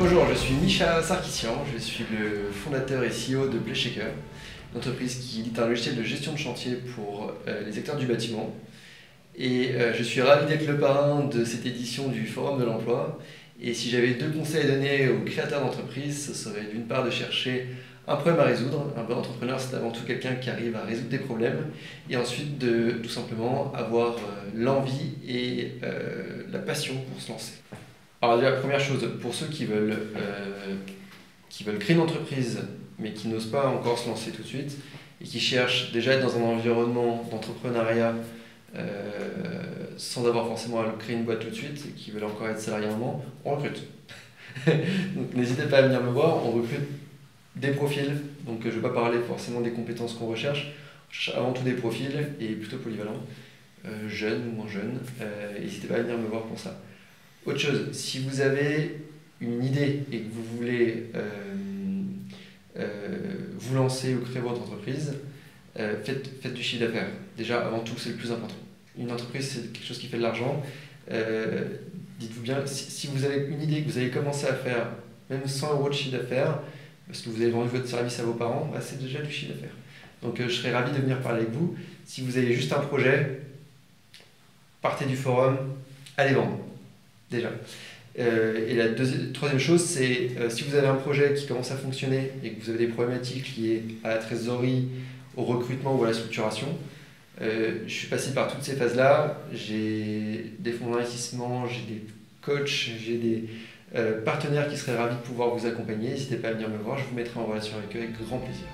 Bonjour, je suis Misha Sarkissian, je suis le fondateur et CEO de PlayShaker, une entreprise qui est un logiciel de gestion de chantier pour les acteurs du bâtiment. Et je suis ravi d'être le parrain de cette édition du Forum de l'Emploi. Et si j'avais deux conseils à donner aux créateurs d'entreprise, ce serait d'une part de chercher un problème à résoudre. Un bon entrepreneur, c'est avant tout quelqu'un qui arrive à résoudre des problèmes. Et ensuite de tout simplement avoir l'envie et la passion pour se lancer. Alors déjà, première chose, pour ceux qui veulent créer une entreprise mais qui n'osent pas encore se lancer tout de suite et qui cherchent déjà à être dans un environnement d'entrepreneuriat sans avoir forcément à créer une boîte tout de suite et qui veulent encore être salarié un moment, on recrute. Donc n'hésitez pas à venir me voir, on recrute des profils, donc je ne vais pas parler forcément des compétences qu'on recherche, on cherche avant tout des profils et plutôt polyvalents, jeunes ou moins jeunes, n'hésitez pas à venir me voir pour ça. Autre chose, si vous avez une idée et que vous voulez vous lancer ou créer votre entreprise, faites du chiffre d'affaires. Déjà, avant tout, c'est le plus important. Une entreprise, c'est quelque chose qui fait de l'argent. Dites-vous bien, si vous avez une idée que vous allez commencer à faire, même 100 € de chiffre d'affaires, parce que vous avez vendu votre service à vos parents, bah, c'est déjà du chiffre d'affaires. Donc je serais ravi de venir parler avec vous. Si vous avez juste un projet, partez du forum, allez vendre. Déjà. Et la troisième chose, c'est si vous avez un projet qui commence à fonctionner et que vous avez des problématiques liées à la trésorerie, au recrutement ou à la structuration, je suis passé par toutes ces phases-là. J'ai des fonds d'investissement, j'ai des coachs, j'ai des partenaires qui seraient ravis de pouvoir vous accompagner. N'hésitez pas à venir me voir, je vous mettrai en relation avec eux avec grand plaisir.